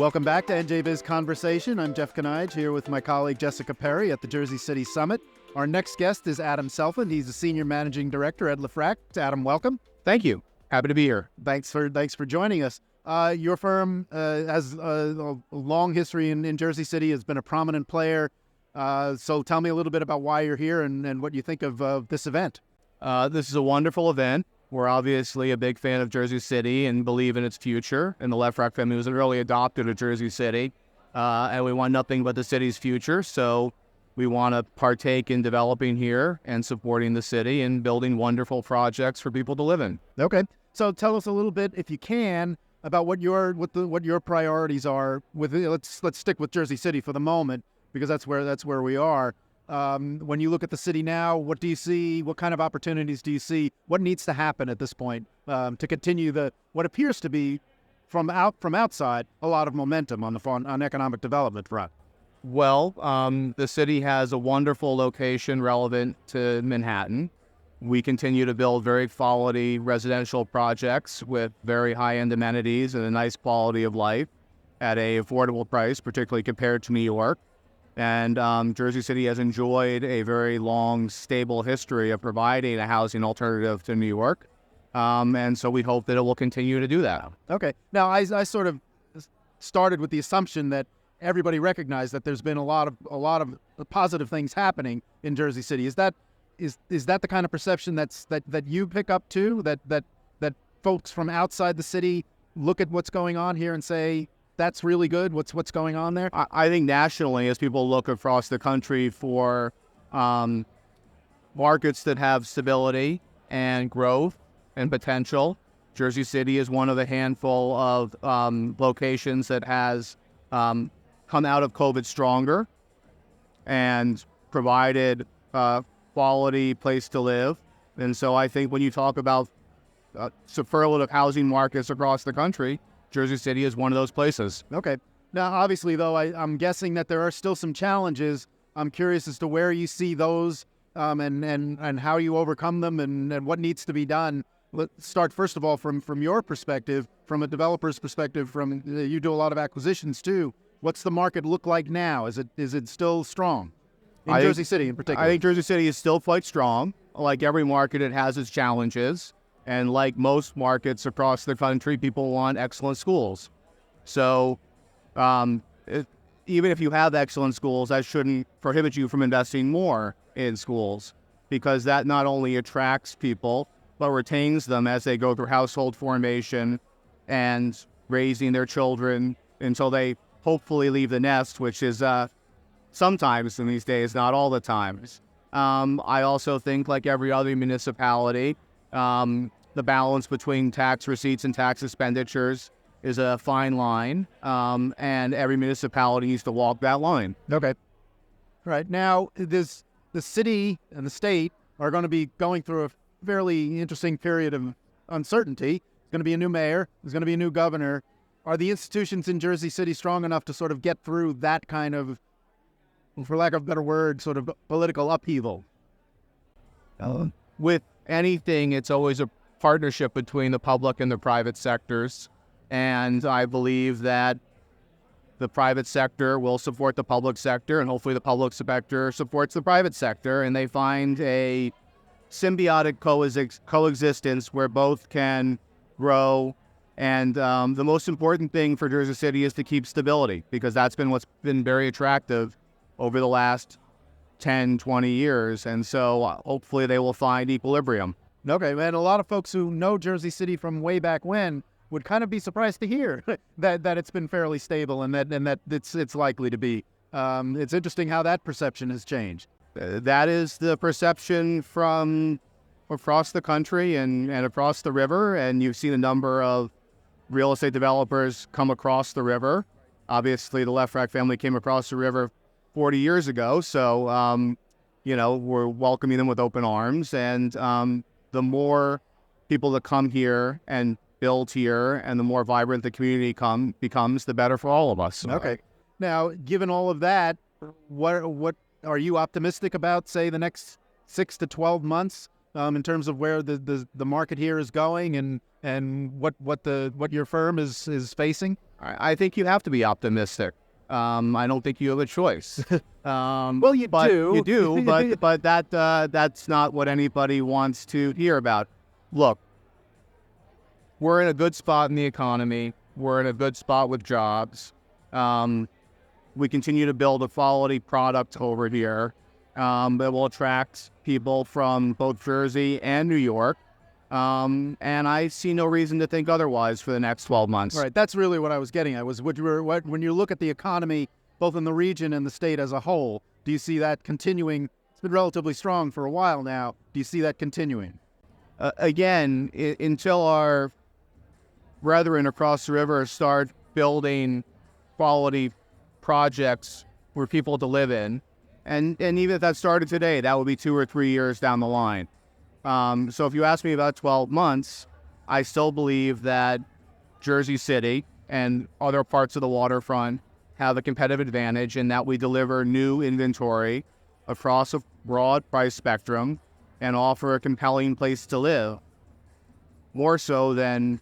Welcome back to NJBIZ Conversation. I'm Jeff Kanige here with my colleague Jessica Perry at the Jersey City Summit. Our next guest is Adam Selfand. He's a Senior Managing Director at Lefrak. Adam, welcome. Thank you. Happy to be here. Thanks for joining us. Your firm has a long history in Jersey City, has been a prominent player. So tell me a little bit about why you're here and what you think of this event. This is a wonderful event. We're obviously a big fan of Jersey City and believe in its future. And the Lefrak family was an early adopter of Jersey City. And we want nothing but the city's future. So we want to partake in developing here and supporting the city and building wonderful projects for people to live in. Okay. So tell us a little bit, if you can, about what your priorities are. Let's stick with Jersey City for the moment, because that's where we are. When you look at the city now, what do you see? What kind of opportunities do you see? What needs to happen at this point to continue what appears to be from outside a lot of momentum on economic development front? Well, the city has a wonderful location relevant to Manhattan. We continue to build very quality residential projects with very high-end amenities and a nice quality of life at an affordable price, particularly compared to New York. And Jersey City has enjoyed a very long, stable history of providing a housing alternative to New York. And so we hope that it will continue to do that. Okay. Now, I sort of started with the assumption that everybody recognized that there's been a lot of positive things happening in Jersey City. Is that the kind of perception that you pick up too? That folks from outside the city look at what's going on here and say, that's really good. What's going on there? I think nationally, as people look across the country for markets that have stability and growth and potential, Jersey City is one of a handful of locations that has come out of COVID stronger and provided a quality place to live. And so I think when you talk about superlative housing markets across the country, Jersey City is one of those places. Okay. Now, obviously, though, I'm guessing that there are still some challenges. I'm curious as to where you see those and how you overcome them and what needs to be done. Let's start, first of all, from your perspective, from a developer's perspective. You do a lot of acquisitions, too. What's the market look like now? Is it still strong in Jersey City in particular? I think Jersey City is still quite strong. Like every market, it has its challenges. And like most markets across the country, people want excellent schools. So even if you have excellent schools, that shouldn't prohibit you from investing more in schools, because that not only attracts people, but retains them as they go through household formation and raising their children until they hopefully leave the nest, which is sometimes in these days, not all the times. I also think, like every other municipality, the balance between tax receipts and tax expenditures is a fine line, and every municipality needs to walk that line. Okay. Right. Now, the city and the state are going to be going through a fairly interesting period of uncertainty. There's going to be a new mayor. There's going to be a new governor. Are the institutions in Jersey City strong enough to sort of get through that kind of, for lack of a better word, sort of political upheaval? With anything, it's always a partnership between the public and the private sectors. And I believe that the private sector will support the public sector, and hopefully the public sector supports the private sector, and they find a symbiotic coexistence where both can grow. And the most important thing for Jersey City is to keep stability, because that's been what's been very attractive over the last 10, 20 years. And so hopefully they will find equilibrium. Okay, and a lot of folks who know Jersey City from way back when would kind of be surprised to hear that it's been fairly stable and that it's likely to be. It's interesting how that perception has changed. That is the perception from across the country and across the river, and you've seen a number of real estate developers come across the river. Obviously, the Lefrak family came across the river 40 years ago, so we're welcoming them with open arms, and the more people that come here and build here and the more vibrant the community becomes, the better for all of us. Okay. Now, given all of that, what are you optimistic about, say, the next 6 to 12 months in terms of where the market here is going and what your firm is facing? I think you have to be optimistic. I don't think you have a choice. Well, you but do. You do, but that's not what anybody wants to hear about. Look, we're in a good spot in the economy. We're in a good spot with jobs. We continue to build a quality product over here that will attract people from both Jersey and New York. And I see no reason to think otherwise for the next 12 months. Right. That's really what I was getting at. Was when you look at the economy, both in the region and the state as a whole, do you see that continuing? It's been relatively strong for a while now. Do you see that continuing? Again, until our brethren across the river start building quality projects for people to live in, and even if that started today, that would be 2 or 3 years down the line. So if you ask me about 12 months, I still believe that Jersey City and other parts of the waterfront have a competitive advantage in that we deliver new inventory across a broad price spectrum and offer a compelling place to live, more so than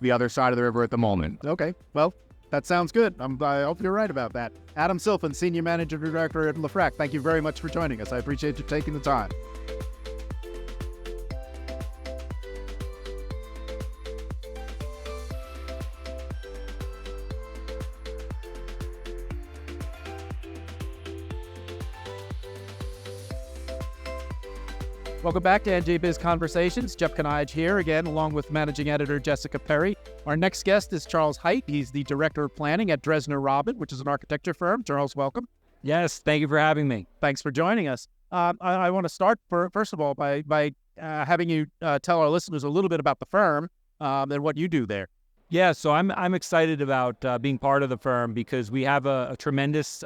the other side of the river at the moment. Okay. Well, that sounds good. I hope you're right about that. Adam Silfen, Senior Managing Director at LeFrak, thank you very much for joining us. I appreciate you taking the time. Welcome back to NJBIZ Conversations. Jeff Kanige here again, along with Managing Editor Jessica Perry. Our next guest is Charles Height. He's the Director of Planning at Dresner Robin, which is an architecture firm. Charles, welcome. Yes, thank you for having me. Thanks for joining us. I want to start, first of all, by having you tell our listeners a little bit about the firm and what you do there. Yeah, so I'm excited about being part of the firm because we have a tremendous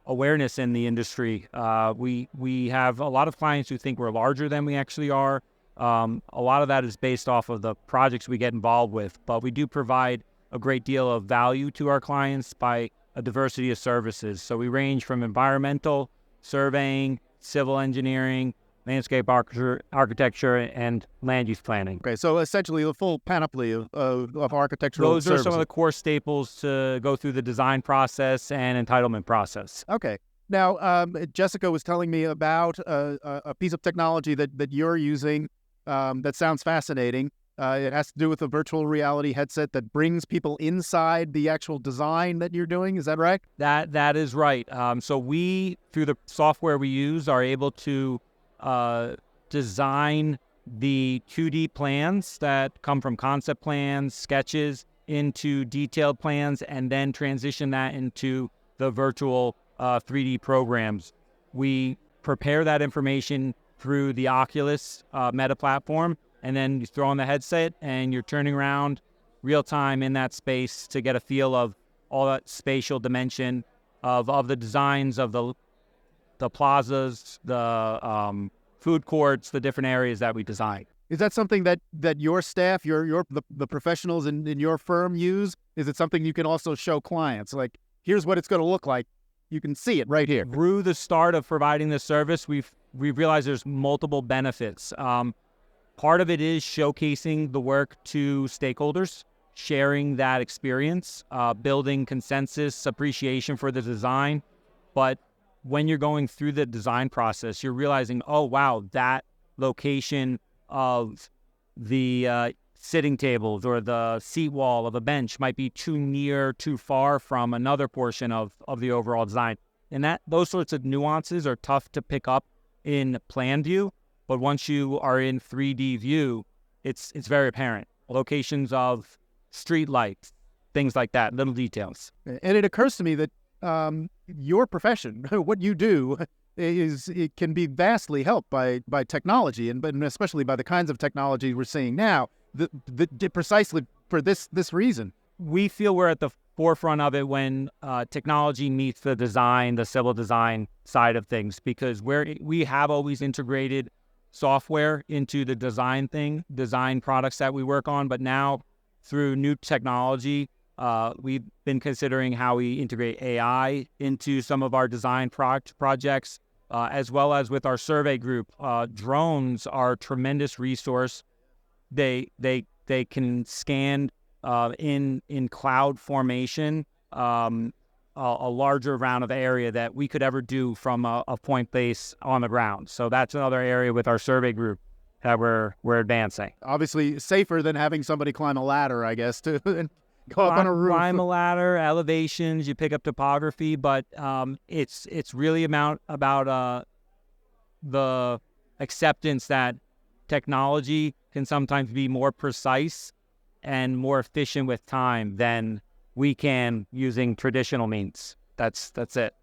awareness in the industry. We have a lot of clients who think we're larger than we actually are. A lot of that is based off of the projects we get involved with, but we do provide a great deal of value to our clients by a diversity of services. So we range from environmental, surveying, civil engineering, landscape architecture, and land use planning. Okay, so essentially the full panoply of architectural Those services. are some of the core staples to go through the design process and entitlement process. Okay. Now, Jessica was telling me about a piece of technology that you're using that sounds fascinating. It has to do with a virtual reality headset that brings people inside the actual design that you're doing. Is that right? That is right. So we, through the software we use, are able to design the 2D plans that come from concept plans, sketches, into detailed plans, and then transition that into the virtual 3D programs. We prepare that information through the Oculus Meta platform, and then you throw on the headset and you're turning around real time in that space to get a feel of all that spatial dimension of the designs of the plazas, the food courts, the different areas that we design. Is that something that your staff, the professionals in your firm use? Is it something you can also show clients? Like, here's what it's going to look like. You can see it right here. Through the start of providing this service, we've realized there's multiple benefits. Part of it is showcasing the work to stakeholders, sharing that experience, building consensus, appreciation for the design. But when you're going through the design process, you're realizing, oh, wow, that location of the sitting tables or the seat wall of a bench might be too near, too far from another portion of the overall design. And those sorts of nuances are tough to pick up in plan view, but once you are in 3D view, it's very apparent. Locations of street lights, things like that, little details. And it occurs to me that your profession, what you do, it can be vastly helped by technology, and especially by the kinds of technology we're seeing now. Precisely for this reason, we feel we're at the forefront of it when technology meets the design, the civil design side of things, because we have always integrated software into the design products that we work on, but now through new technology, we've been considering how we integrate AI into some of our design projects, as well as with our survey group. Drones are a tremendous resource. They can scan in cloud formation, a larger round of area that we could ever do from a point base on the ground. So that's another area with our survey group that we're advancing. Obviously safer than having somebody climb a ladder, I guess, to go up on a roof. Climb a ladder, elevations, you pick up topography, but it's really about the acceptance that technology can sometimes be more precise and more efficient with time than we can using traditional means. That's it.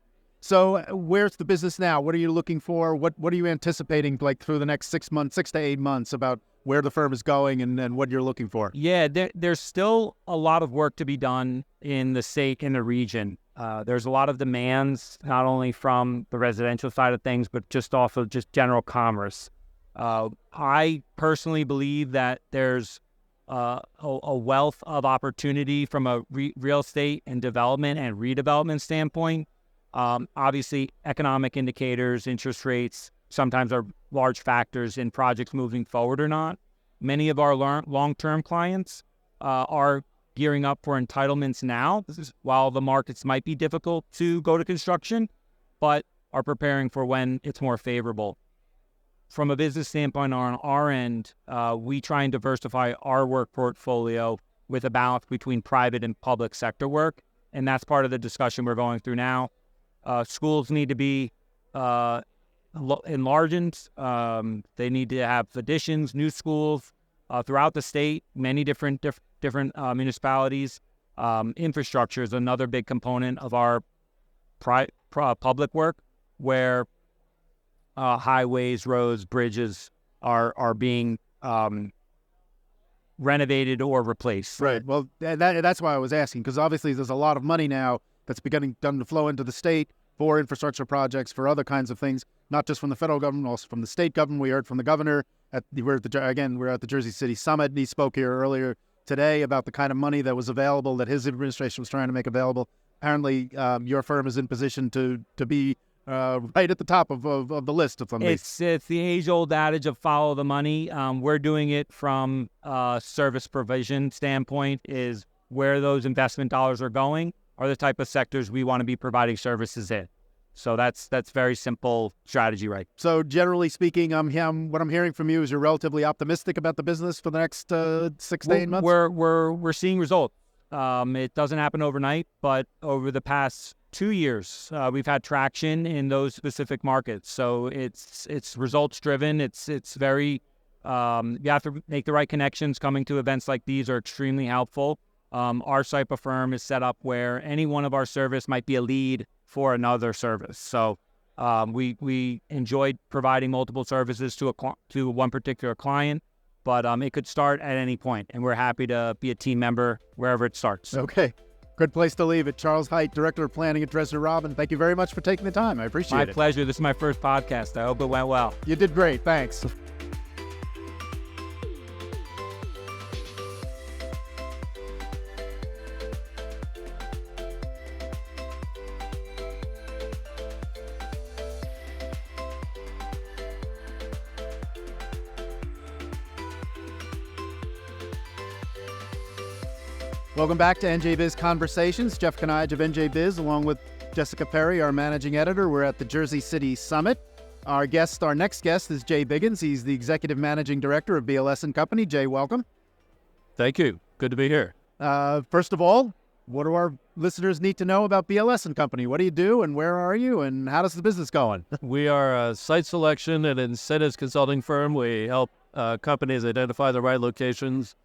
So where's the business now? What are you looking for? What are you anticipating like through the next 6 months, 6 to 8 months about where the firm is going and what you're looking for? Yeah, there's still a lot of work to be done in the state and the region. There's a lot of demands, not only from the residential side of things, but just off of just general commerce. I personally believe that there's a wealth of opportunity from a real estate and development and redevelopment standpoint. Obviously, economic indicators, interest rates, sometimes are large factors in projects moving forward or not. Many of our long-term clients are gearing up for entitlements now. This is while the markets might be difficult to go to construction, but are preparing for when it's more favorable. From a business standpoint on our end, we try and diversify our work portfolio with a balance between private and public sector work, and that's part of the discussion we're going through now. Schools need to be enlarged. They need to have additions, new schools throughout the state, many different municipalities. Infrastructure is another big component of our public work, where highways, roads, bridges are being renovated or replaced. Right. Well, that's why I was asking, because obviously there's a lot of money now that's beginning to flow into the state for infrastructure projects, for other kinds of things, not just from the federal government, also from the state government. We heard from the governor. We're at the Jersey City Summit, and he spoke here earlier today about the kind of money that was available, that his administration was trying to make available. Apparently, your firm is in position to be right at the top of the list of some of these. It's the age-old adage of follow the money. We're doing it from a service provision standpoint, is where those investment dollars are going are the type of sectors we want to be providing services in. So that's very simple strategy, right? So generally speaking, what I'm hearing from you is you're relatively optimistic about the business for the next 6 to 8 months? We're seeing results. It doesn't happen overnight, but over the past 2 years, we've had traction in those specific markets. So it's results driven. It's very you have to make the right connections. Coming to events like these are extremely helpful. Our type of firm is set up where any one of our service might be a lead for another service. So we enjoyed providing multiple services to one particular client, but it could start at any point, and we're happy to be a team member wherever it starts. Okay. Good place to leave it. Charles Height, Director of Planning at Dresner Robin. Thank you very much for taking the time. I appreciate it. My pleasure. This is my first podcast. I hope it went well. You did great. Thanks. Welcome back to NJBIZ Conversations. Jeff Kanaj of NJBIZ, along with Jessica Perry, our managing editor. We're at the Jersey City Summit. Our next guest is Jay Biggins. He's the executive managing director of BLS & Company. Jay, welcome. Thank you. Good to be here. First of all, what do our listeners need to know about BLS & Company? What do you do, and where are you, and how does the business going? We are a site selection and incentives consulting firm. We help companies identify the right locations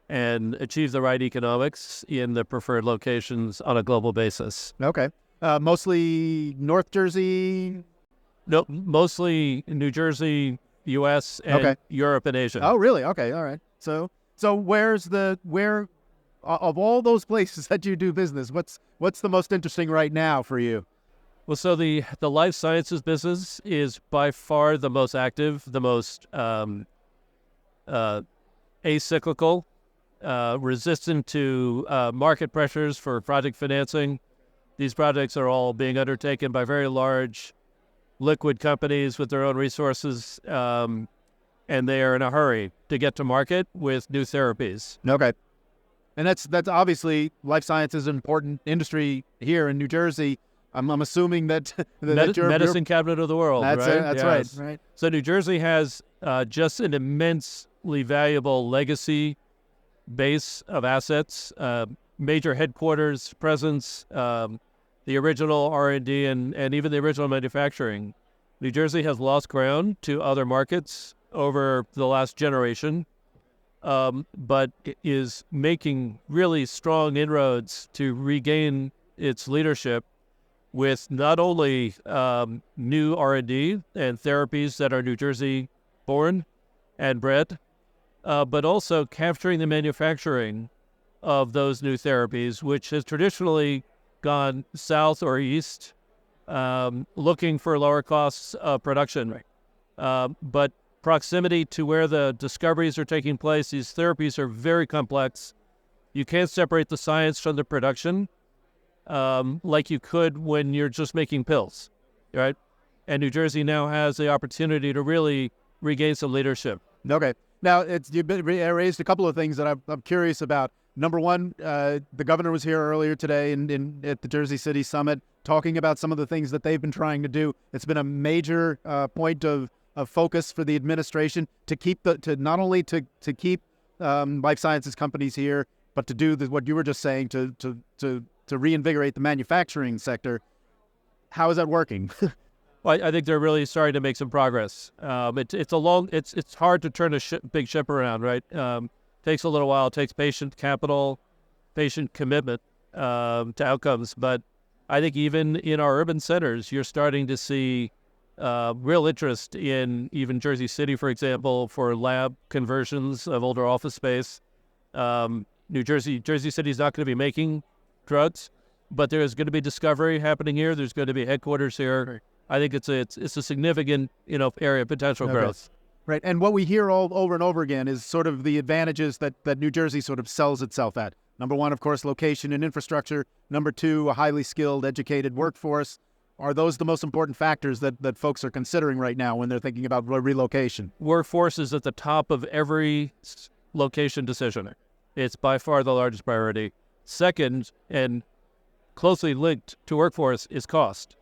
and achieve the right economics in the preferred locations on a global basis. Okay. Mostly North Jersey? No, mostly New Jersey, U.S., and Europe and Asia. Oh, really? Okay, all right. So where of all those places that you do business, what's the most interesting right now for you? Well, so the life sciences business is by far the most active, the most acyclical, resistant to market pressures for project financing. These projects are all being undertaken by very large liquid companies with their own resources, and they are in a hurry to get to market with new therapies. Okay. And that's obviously life science is an important industry here in New Jersey. I'm assuming that Medicine cabinet of the world. That's right? it. That's Yes. right. So New Jersey has just an immensely valuable legacy base of assets, major headquarters presence, the original R&D and even the original manufacturing. New Jersey has lost ground to other markets over the last generation, but is making really strong inroads to regain its leadership with not only new R&D and therapies that are New Jersey born and bred, but also capturing the manufacturing of those new therapies, which has traditionally gone south or east, looking for lower costs of production. But proximity to where the discoveries are taking place, these therapies are very complex. You can't separate the science from the production like you could when you're just making pills, right? And New Jersey now has the opportunity to really regain some leadership. Okay. Now, you've raised a couple of things that I'm curious about. Number one, the governor was here earlier today at the Jersey City Summit talking about some of the things that they've been trying to do. It's been a major point of focus for the administration to keep not only to keep life sciences companies here, but to do what you were just saying to reinvigorate the manufacturing sector. How is that working? Well, I think they're really starting to make some progress. It's hard to turn a big ship around, right? Takes a little while. It takes patient capital, patient commitment to outcomes. But I think even in our urban centers, you're starting to see real interest in even Jersey City, for example, for lab conversions of older office space. Jersey City is not going to be making drugs, but there is going to be discovery happening here. There's going to be headquarters here. Right. I think it's a significant area of potential growth. Right, and what we hear all over and over again is sort of the advantages that New Jersey sort of sells itself at. Number one, of course, location and infrastructure. Number two, a highly skilled, educated workforce. Are those the most important factors that folks are considering right now when they're thinking about relocation? Workforce is at the top of every location decision. It's by far the largest priority. Second, and closely linked to workforce, is cost,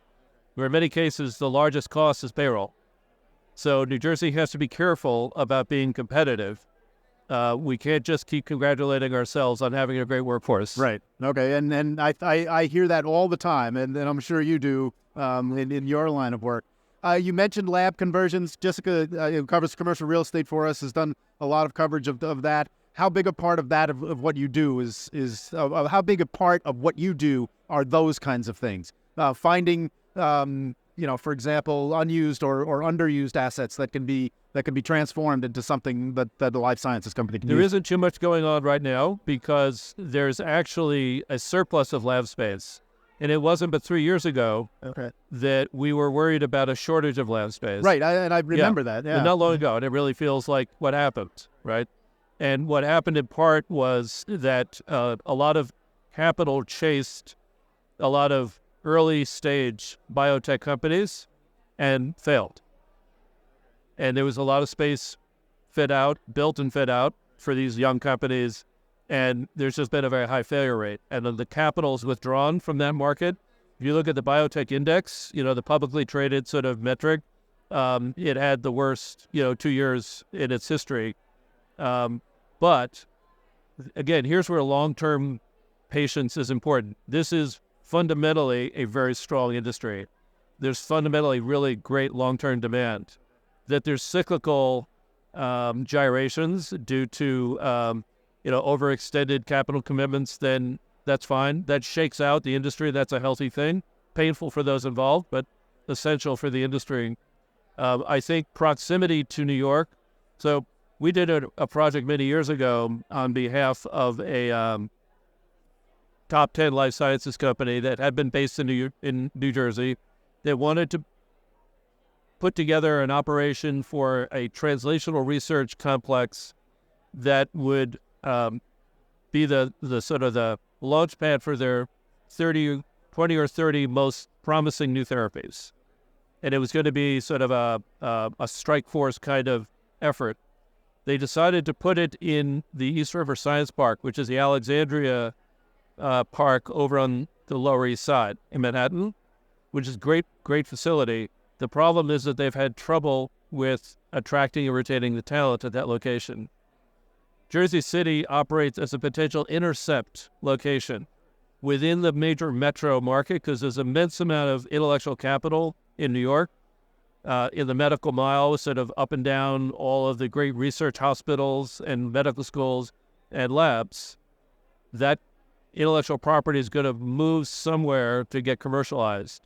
where in many cases the largest cost is payroll. So New Jersey has to be careful about being competitive. We can't just keep congratulating ourselves on having a great workforce. Right. Okay. And I hear that all the time, and I'm sure you do in your line of work. You mentioned lab conversions. Jessica, who covers commercial real estate for us, has done a lot of coverage of that. How big a part of that of what you do is how big a part of what you do are those kinds of things? Finding for example, unused or underused assets that can be transformed into something that the life sciences company can use. There isn't too much going on right now because there's actually a surplus of lab space. And it wasn't but 3 years ago that we were worried about a shortage of lab space. Right, I remember that. Yeah. But not long ago, and it really feels like what happened, right? And what happened in part was that a lot of capital chased a lot of early-stage biotech companies and failed. And there was a lot of space built and fit out for these young companies, and there's just been a very high failure rate. And then the capital is withdrawn from that market. If you look at the biotech index, the publicly traded sort of metric, it had the worst, 2 years in its history. But, again, here's where long-term patience is important. This is fundamentally a very strong industry. There's fundamentally really great long-term demand. That there's cyclical gyrations due to overextended capital commitments, then that's fine. That shakes out the industry. That's a healthy thing. Painful for those involved, but essential for the industry. I think proximity to New York. So we did a project many years ago on behalf of a top 10 life sciences company that had been based in New Jersey that wanted to put together an operation for a translational research complex that would be the sort of the launch pad for their 20 or 30 most promising new therapies. And it was going to be sort of a strike force kind of effort. They decided to put it in the East River Science Park, which is the Alexandria park over on the Lower East Side in Manhattan, which is great facility. The problem is that they've had trouble with attracting and retaining the talent at that location. Jersey City operates as a potential intercept location within the major metro market because there's an immense amount of intellectual capital in New York, in the medical mile, sort of up and down all of the great research hospitals and medical schools and labs. That intellectual property is going to move somewhere to get commercialized.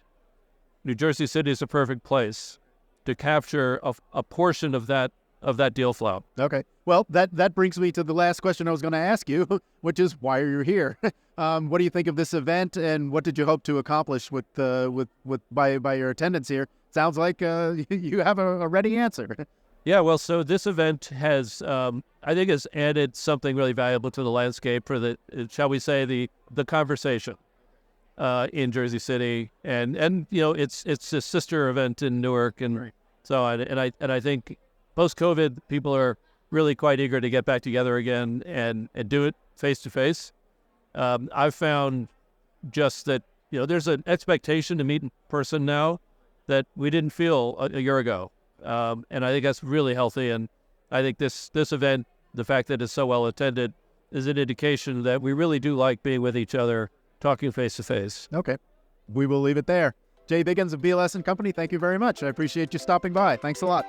New Jersey City is a perfect place to capture a portion of that deal flow. Okay. Well, that brings me to the last question I was going to ask you, which is why are you here? What do you think of this event, and what did you hope to accomplish with by your attendance here? Sounds like you have a ready answer. Yeah, well, so this event has, I think, has added something really valuable to the landscape for the, shall we say, the conversation in Jersey City, and you know, it's a sister event in Newark, and Right. so I think post-COVID, people are really quite eager to get back together again and do it face to face. I've found just that, you know, there's an expectation to meet in person now that we didn't feel a year ago. And I think that's really healthy. And I think this event, the fact that it's so well attended, is an indication that we really do like being with each other, talking face to face. Okay. We will leave it there. Jay Biggins of BLS & Company, thank you very much. I appreciate you stopping by. Thanks a lot.